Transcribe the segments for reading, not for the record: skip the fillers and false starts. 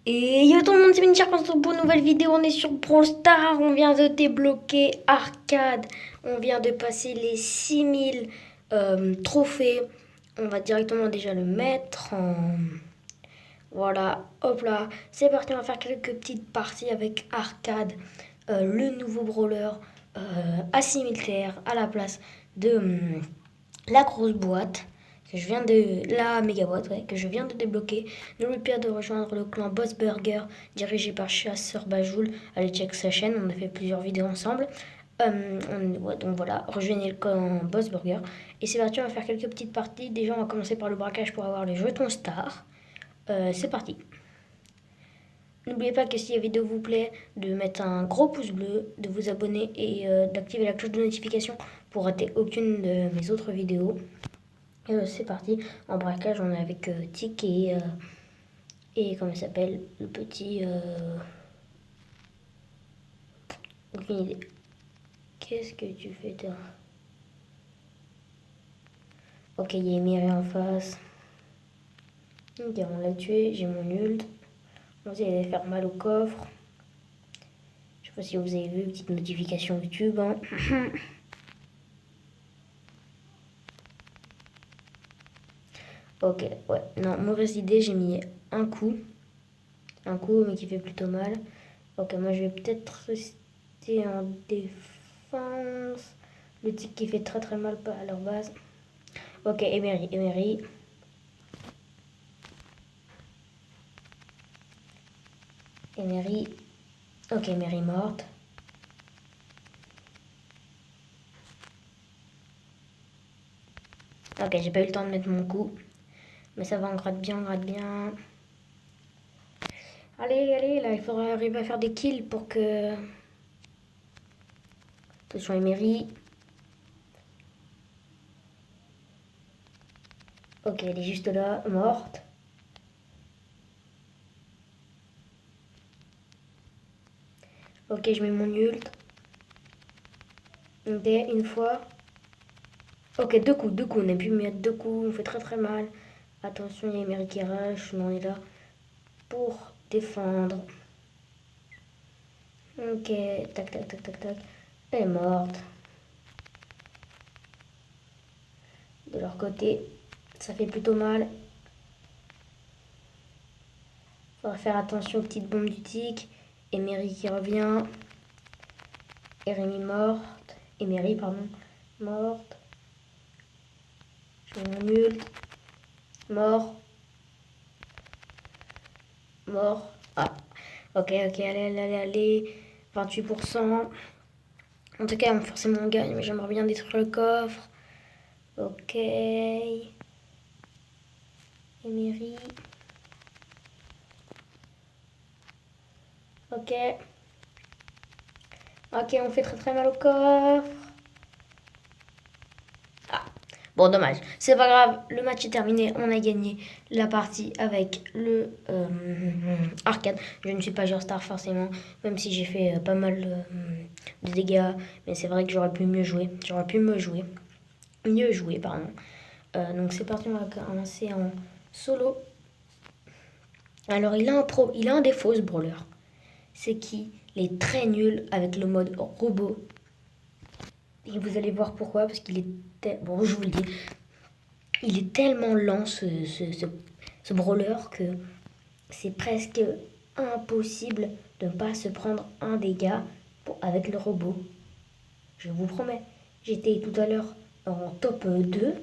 Et yo tout le monde, c'est Minchar pour une nouvelle vidéo. On est sur Brawl Stars. On vient de débloquer Arcade. On vient de passer les 6000 trophées. On va directement déjà le mettre en. Voilà, hop là. C'est parti, on va faire quelques petites parties avec Arcade, le nouveau brawler à 6000 TR à la place de la grosse boîte que je viens de la méga boîte ouais, que je viens de débloquer. N'oublie pas de rejoindre le clan Boss Burger dirigé par Chasseur Bajoul. Allez check sa chaîne, on a fait plusieurs vidéos ensemble. Ouais, donc voilà, rejoignez le clan Boss Burger. Et c'est parti, on va faire quelques petites parties. Déjà, on va commencer par le braquage pour avoir les jetons stars. C'est parti. N'oubliez pas que si la vidéo vous plaît, de mettre un gros pouce bleu, de vous abonner et d'activer la cloche de notification pour rater aucune de mes autres vidéos. C'est parti. En braquage, on est avec Tic et comment il s'appelle le petit. Aucune idée. Qu'est-ce que tu fais toi? Ok, il y a Emery en face. Ok, on l'a tué. J'ai mon ult. On va aller faire mal au coffre. Je sais pas si vous avez vu, petite notification YouTube. Hein. Ok, ouais. Non, mauvaise idée. J'ai mis un coup. Un coup, mais qui fait plutôt mal. Ok, moi je vais peut-être rester en défense. Le tic qui fait très très mal à leur base. Ok, Emery, Emery. Emery. Ok, Emery morte. Ok, j'ai pas eu le temps de mettre mon coup. Mais ça va, on gratte bien, on gratte bien. Allez, allez, là, il faudra arriver à faire des kills pour que... Attention, Emery. Ok, elle est juste là, morte. Ok, je mets mon ult. Ok, une fois. Ok, deux coups, on a pu mettre deux coups, on fait très très mal. Attention, il y a Emery qui rush, mais on est là pour défendre. Ok, tac tac tac tac tac. Elle est morte. De leur côté, ça fait plutôt mal. Faudra faire attention aux petites bombes du tic. Emery qui revient. Emery morte. Emery, pardon. Morte. Je mets mon nul. Mort. Mort. Ah. Ok, ok, allez, allez, allez, allez. 28%. En tout cas, forcément on gagne, mais j'aimerais bien détruire le coffre. Ok. Emery. Ok. Ok, on fait très très mal au coffre. Ah, bon, dommage. C'est pas grave, le match est terminé. On a gagné la partie avec le arcade. Je ne suis pas joueur star forcément, même si j'ai fait pas mal de dégâts. Mais c'est vrai que j'aurais pu mieux jouer. J'aurais pu me jouer. Mieux jouer, pardon. Donc c'est parti, on va commencer en solo. Alors il a un défaut ce brawler. C'est qu'il est très nul avec le mode robot. Et vous allez voir pourquoi, parce qu'il est... Bon, je vous le dis. Il est tellement lent ce brawler que c'est presque impossible de ne pas se prendre un dégât avec le robot. Je vous promets. J'étais tout à l'heure en top 2.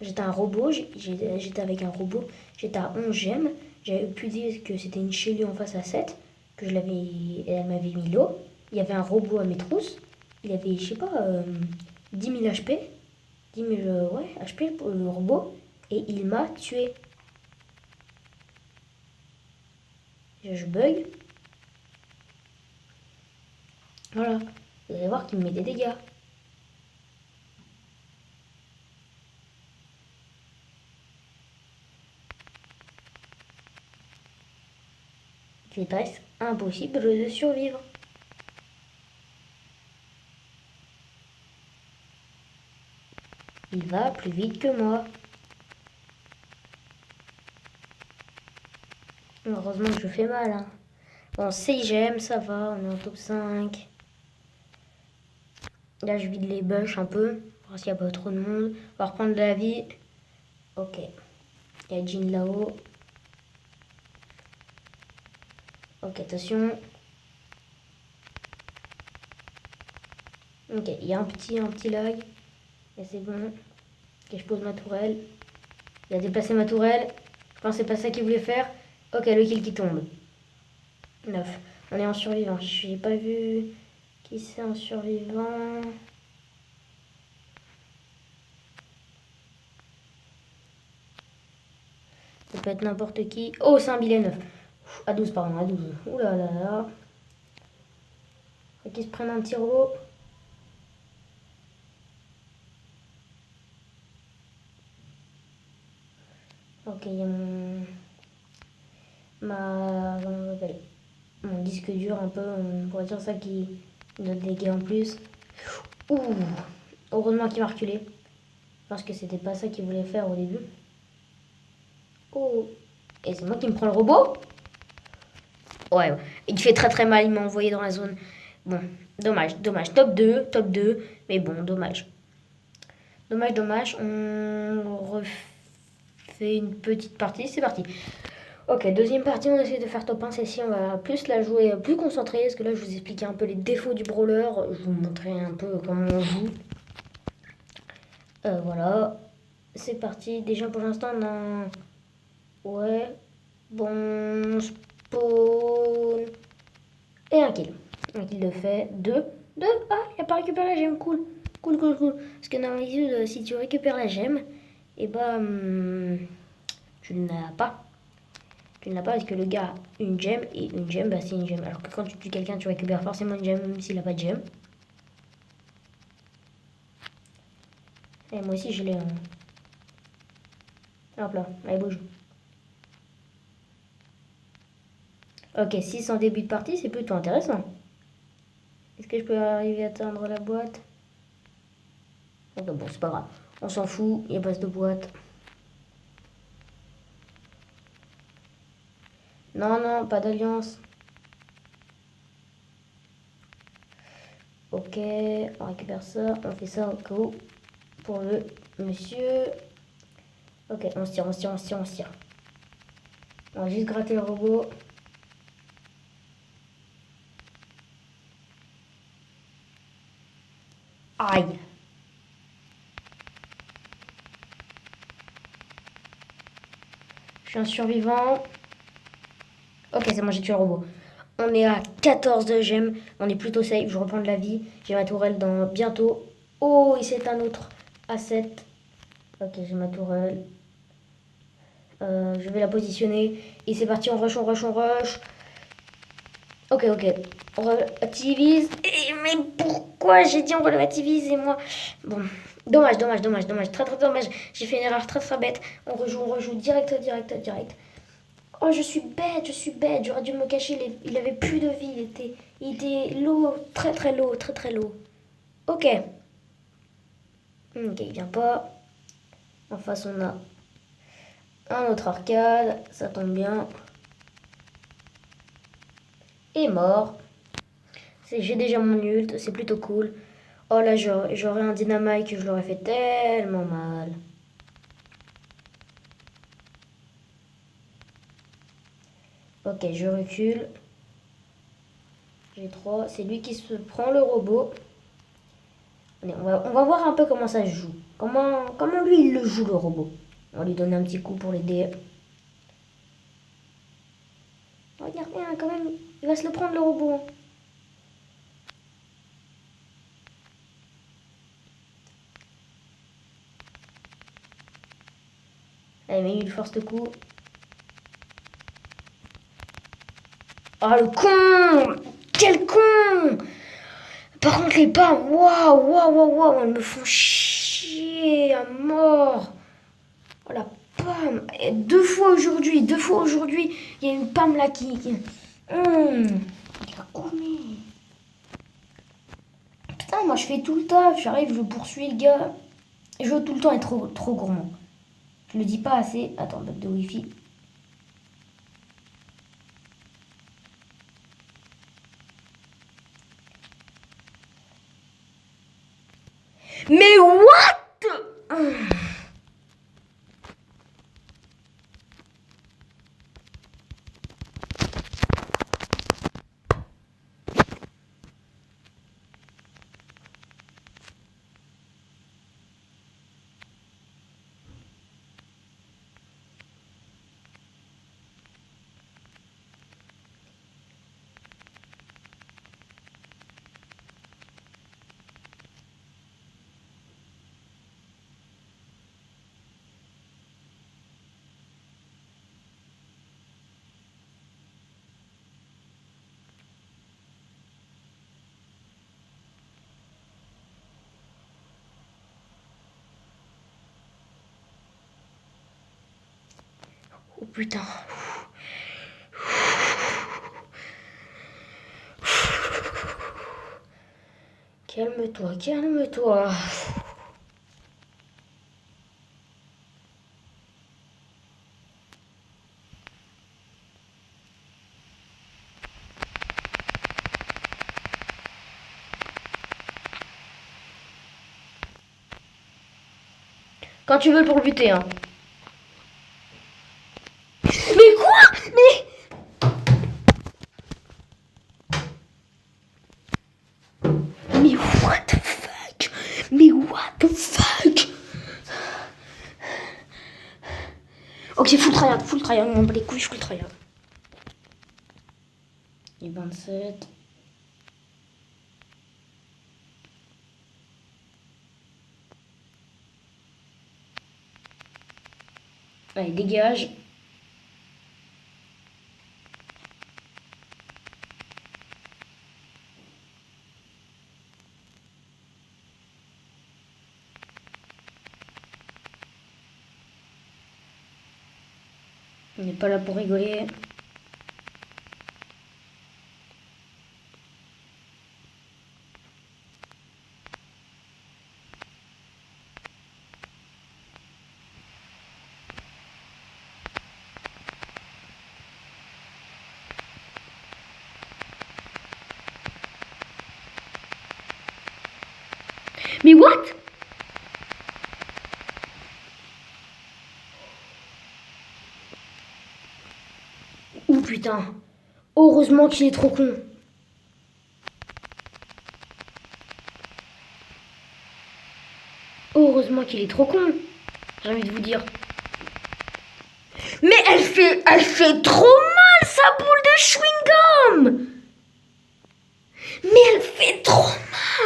J'étais un robot, j'étais avec un robot, j'étais à 11 gemmes. J'avais pu dire que c'était une Shelly en face à 7, que elle m'avait mis l'eau. Il y avait un robot à mes trousses. Il avait, je sais pas, 10 000 HP. 10 000 ouais, HP pour le robot. Et il m'a tué. Je bug. Voilà. Vous allez voir qu'il me met des dégâts. C'est presque impossible de survivre. Il va plus vite que moi. Heureusement que je fais mal. Hein. Bon, 6 gemmes, ça va, on est en top 5. Là, je vide les bush un peu, voir s'il n'y a pas trop de monde. On va reprendre de la vie. Ok. Il y a Jean là-haut. Ok, attention. Ok, il y a un petit lag. Et c'est bon. Ok, je pose ma tourelle. Il a déplacé ma tourelle. Je pense que c'est pas ça qu'il voulait faire. Ok, le kill qui tombe. 9. On est en survivant. Je n'ai pas vu qui c'est en survivant. Ça peut être n'importe qui. Oh, c'est un billet 9. À 12, pardon, à 12. Ouh là là là. Faut qu'ils se prennent un petit robot. Ok, il y a comment on appelle mon disque dur un peu, on pourrait dire ça qui donne des dégâts en plus. Ouh, heureusement qu'il m'a reculé. Parce que c'était pas ça qu'il voulait faire au début. Oh, et c'est moi qui me prends le robot. Ouais, il fait très très mal, il m'a envoyé dans la zone. Bon, dommage, dommage. Top 2, top 2. Mais bon, dommage. Dommage, dommage. On refait une petite partie, c'est parti. Ok, deuxième partie, on essaie de faire top 1. Celle-ci, on va plus la jouer plus concentrée. Parce que là, je vous expliquais un peu les défauts du brawler. Je vous montrais un peu comment on joue. Voilà. C'est parti. Déjà, pour l'instant, on a... Ouais. Bon, spawn. Et un kill. Un kill de fait. Deux. Ah, il n'a pas récupéré la gemme. Cool. Cool, cool, cool. Parce que normalement, si tu récupères la gemme, et bah, tu ne l'as pas. Tu ne l'as pas parce que le gars a une gemme et une gemme, bah, c'est une gemme. Alors que quand tu tues quelqu'un, tu récupères forcément une gemme même s'il n'a pas de gemme. Et moi aussi, je l'ai. Hop là, allez, bouge. Ok, 6 en début de partie, c'est plutôt intéressant. Est-ce que je peux arriver à atteindre la boîte? Ok, bon, c'est pas grave. On s'en fout, il n'y a pas de boîte. Non, non, pas d'alliance. Ok, on récupère ça, on fait ça au cas où pour le monsieur. Ok, on se tire, on se tire, on se tire, on se tire. On va juste gratter le robot. Aïe. Je suis un survivant. Ok, c'est bon, j'ai tué le robot. On est à 14 de gemmes. On est plutôt safe. Je reprends de la vie. J'ai ma tourelle dans bientôt. Oh, et c'est un autre à 7. Ok, j'ai ma tourelle. Je vais la positionner. Et c'est parti, on rush, on rush, on rush. Ok, ok. On relativise. Mais pourquoi j'ai dit on relativise et moi... Bon, dommage, dommage, dommage, dommage. Très, très dommage. J'ai fait une erreur très, très bête. On rejoue direct, direct, direct. Oh, je suis bête, je suis bête. J'aurais dû me cacher. Il avait plus de vie. Il était low, très, très low, très, très low. Ok. Ok, il vient pas. En face, on a un autre arcade. Ça tombe bien. Et mort. J'ai déjà mon ult, c'est plutôt cool. Oh là, j'aurais un dynamite que je l'aurais fait tellement mal. Ok, je recule. J'ai 3. C'est lui qui se prend le robot. Allez, on va voir un peu comment ça se joue. Comment lui, il le joue, le robot. On va lui donner un petit coup pour l'aider. Regardez, hein, quand même, il va se le prendre, le robot. Allez, mais il force le coup. Oh, le con! Quel con! Par contre, les pommes, waouh, waouh, waouh, waouh, elles me font chier à mort. Oh la pomme. Et deux fois aujourd'hui, il y a une pomme là qui... Il a combien? Putain, moi je fais tout le taf, j'arrive, je poursuis le gars. Et je veux tout le temps être trop, trop gourmand. Je le dis pas assez. Attends, bug de wifi. Mais what? Oh putain. Calme-toi, calme-toi. Quand tu veux pour le buter, hein. Mais quoi? Mais what the fuck? Mais what the fuck? Ok, full tryhard, on bat les couilles, full tryhard. Et 27. Allez, dégage. On n'est pas là pour rigoler. Mais what? Oh putain. Heureusement qu'il est trop con. Heureusement qu'il est trop con. J'ai envie de vous dire. Mais elle fait trop mal sa boule de chewing-gum. Mais elle fait trop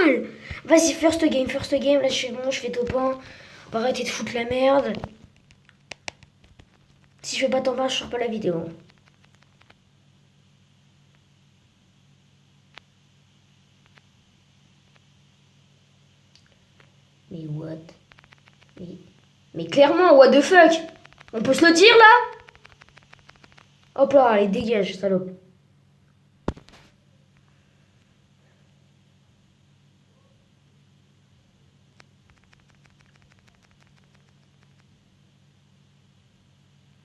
mal. Vas-y, first game. Là, je fais bon, je fais top 1. On va arrêter de foutre la merde. Si je fais pas top 1, je sors pas la vidéo. Mais what? Mais clairement, what the fuck? On peut se le dire là? Hop là, allez, dégage, salope.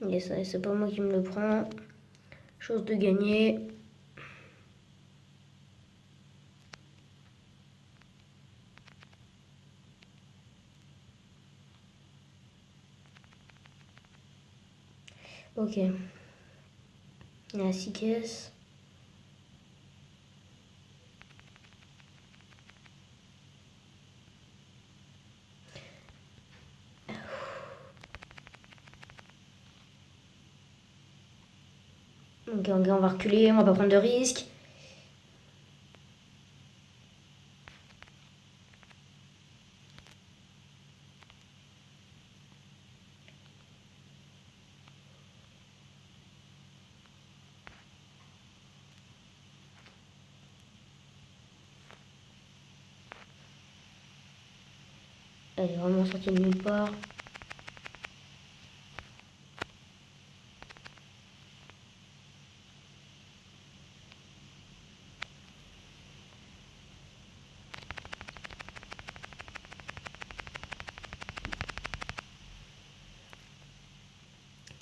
Yes, c'est pas moi qui me le prends. Chose de gagner. Ok. Il y a 6 caisses. Ok, on va reculer, on va pas prendre de risques. Elle est vraiment sortie de nulle part.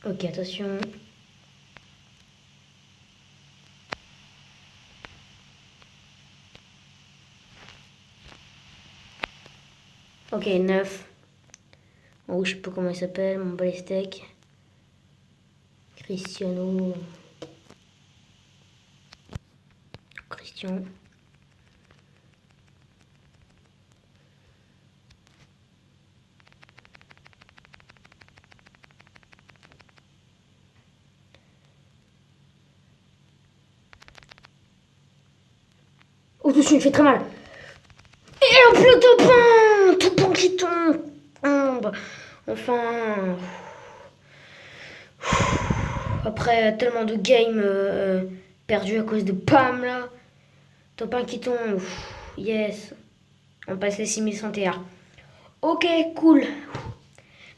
Ok, attention. Ok, 9. Oh, je sais pas comment il s'appelle, mon balistec. Cristiano. Christian. Oh, attention, il fait très mal. Et hop, le topin! Topin qui tombe. Enfin. Après tellement de games perdus à cause de Pam là. Topin qui tombe. Yes. On passe les 6100 TR. Ok, cool.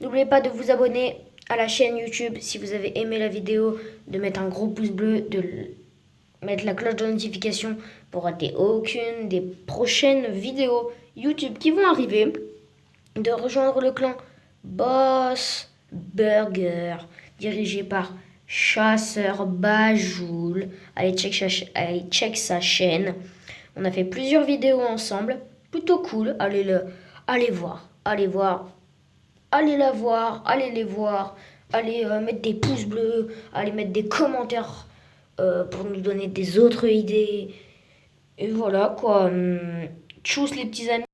N'oubliez pas de vous abonner à la chaîne YouTube si vous avez aimé la vidéo, de mettre un gros pouce bleu, de mettre la cloche de notification pour rater aucune des prochaines vidéos YouTube qui vont arriver, de rejoindre le clan Boss Burger dirigé par Chasseur Bajoul. Allez check sa chaîne. On a fait plusieurs vidéos ensemble, plutôt cool. Allez voir, allez la voir, allez les voir, allez mettre des pouces bleus, allez mettre des commentaires pour nous donner des autres idées. Et voilà quoi. Tchuss les petits amis.